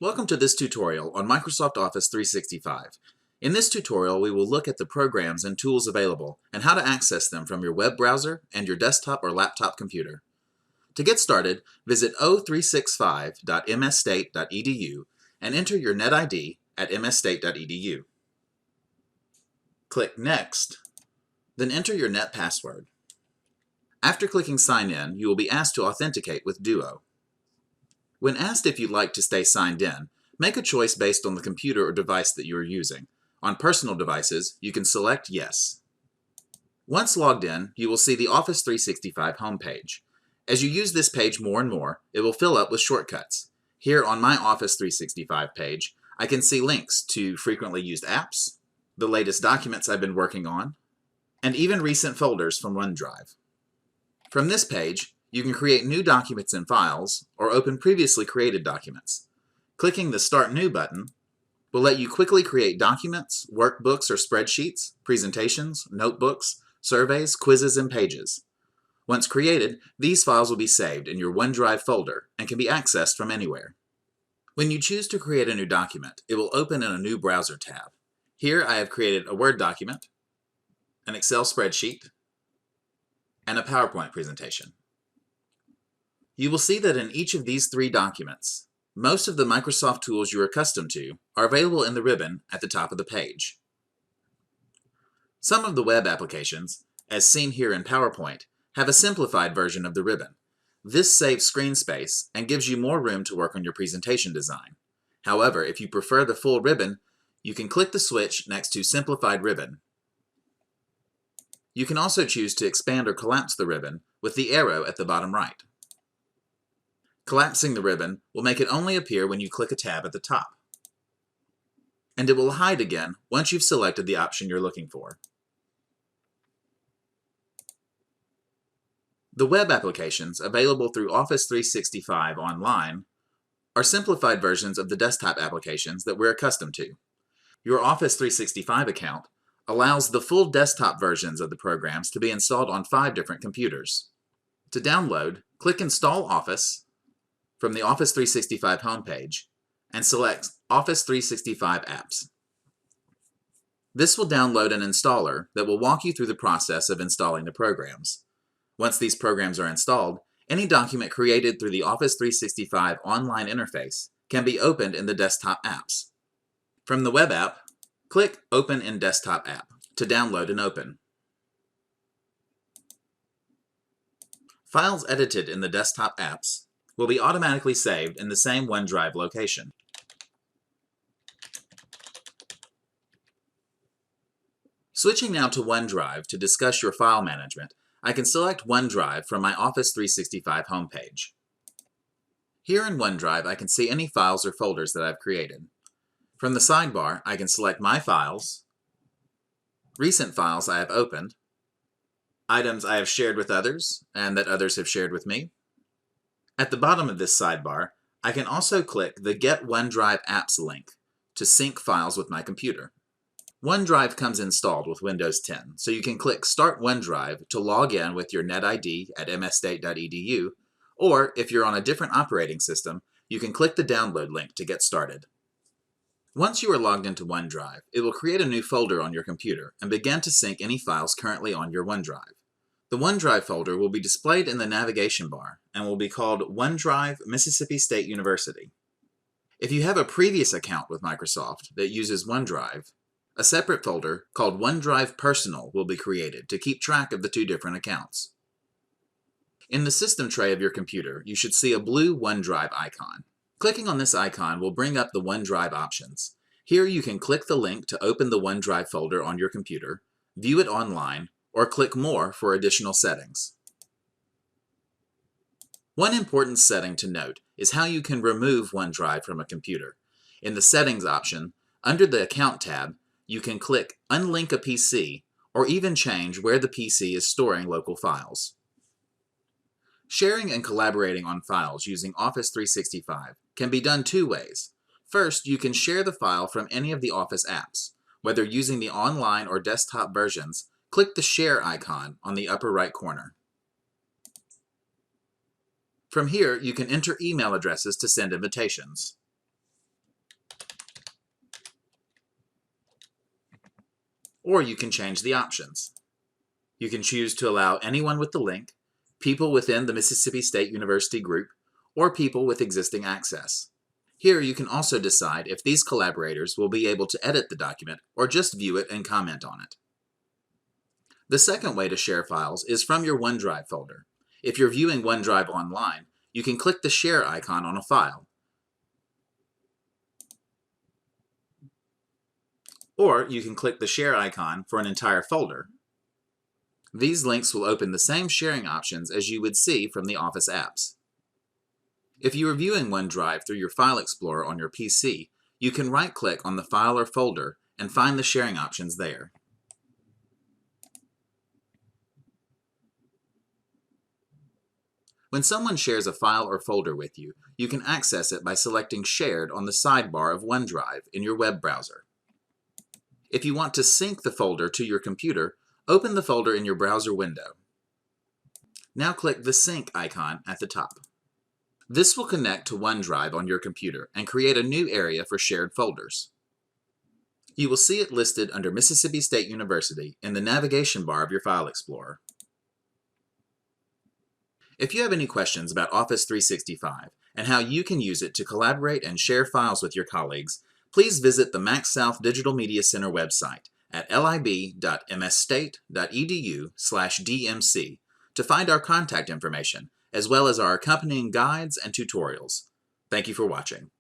Welcome to this tutorial on Microsoft Office 365. In this tutorial, we will look at the programs and tools available and how to access them from your web browser and your desktop or laptop computer. To get started, visit o365.msstate.edu and enter your NetID at msstate.edu. Click Next, then enter your net password. After clicking Sign In, you will be asked to authenticate with Duo. When asked if you'd like to stay signed in, make a choice based on the computer or device that you are using. On personal devices, you can select Yes. Once logged in, you will see the Office 365 homepage. As you use this page more and more, it will fill up with shortcuts. Here on my Office 365 page, I can see links to frequently used apps, the latest documents I've been working on, and even recent folders from OneDrive. From this page, you can create new documents and files or open previously created documents. Clicking the Start New button will let you quickly create documents, workbooks or spreadsheets, presentations, notebooks, surveys, quizzes, and pages. Once created, these files will be saved in your OneDrive folder and can be accessed from anywhere. When you choose to create a new document, it will open in a new browser tab. Here I have created a Word document, an Excel spreadsheet, and a PowerPoint presentation. You will see that in each of these three documents, most of the Microsoft tools you are accustomed to are available in the ribbon at the top of the page. Some of the web applications, as seen here in PowerPoint, have a simplified version of the ribbon. This saves screen space and gives you more room to work on your presentation design. However, if you prefer the full ribbon, you can click the switch next to Simplified Ribbon. You can also choose to expand or collapse the ribbon with the arrow at the bottom right. Collapsing the ribbon will make it only appear when you click a tab at the top. And it will hide again once you've selected the option you're looking for. The web applications available through Office 365 Online are simplified versions of the desktop applications that we're accustomed to. Your Office 365 account allows the full desktop versions of the programs to be installed on 5 different computers. To download, click Install Office from the Office 365 homepage and select Office 365 Apps. This will download an installer that will walk you through the process of installing the programs. Once these programs are installed, any document created through the Office 365 online interface can be opened in the desktop apps. From the web app, click Open in Desktop App to download and open. Files edited in the desktop apps will be automatically saved in the same OneDrive location. Switching now to OneDrive to discuss your file management, I can select OneDrive from my Office 365 homepage. Here in OneDrive, I can see any files or folders that I've created. From the sidebar, I can select My Files, recent files I have opened, items I have shared with others and that others have shared with me. At the bottom of this sidebar, I can also click the Get OneDrive Apps link to sync files with my computer. OneDrive comes installed with Windows 10, so you can click Start OneDrive to log in with your NetID at msstate.edu, or if you're on a different operating system, you can click the download link to get started. Once you are logged into OneDrive, it will create a new folder on your computer and begin to sync any files currently on your OneDrive. The OneDrive folder will be displayed in the navigation bar and will be called OneDrive Mississippi State University. If you have a previous account with Microsoft that uses OneDrive, a separate folder called OneDrive Personal will be created to keep track of the two different accounts. In the system tray of your computer, you should see a blue OneDrive icon. Clicking on this icon will bring up the OneDrive options. Here you can click the link to open the OneDrive folder on your computer, view it online, or click More for additional settings. One important setting to note is how you can remove OneDrive from a computer. In the Settings option, under the Account tab, you can click Unlink a PC or even change where the PC is storing local files. Sharing and collaborating on files using Office 365 can be done 2 ways. First, you can share the file from any of the Office apps. Whether using the online or desktop versions, click the Share icon on the upper right corner. From here, you can enter email addresses to send invitations. or you can change the options. You can choose to allow anyone with the link, people within the Mississippi State University group, or people with existing access. Here you can also decide if these collaborators will be able to edit the document or just view it and comment on it. The second way to share files is from your OneDrive folder. If you're viewing OneDrive online, you can click the share icon on a file. Or you can click the share icon for an entire folder. These links will open the same sharing options as you would see from the Office apps. If you are viewing OneDrive through your File Explorer on your PC, you can right-click on the file or folder and find the sharing options there. When someone shares a file or folder with you, you can access it by selecting Shared on the sidebar of OneDrive in your web browser. If you want to sync the folder to your computer, open the folder in your browser window. Now click the Sync icon at the top. This will connect to OneDrive on your computer and create a new area for shared folders. You will see it listed under Mississippi State University in the navigation bar of your File Explorer. If you have any questions about Office 365 and how you can use it to collaborate and share files with your colleagues, please visit the MaxSouth Digital Media Center website at lib.msstate.edu/dmc to find our contact information, as well as our accompanying guides and tutorials. Thank you for watching.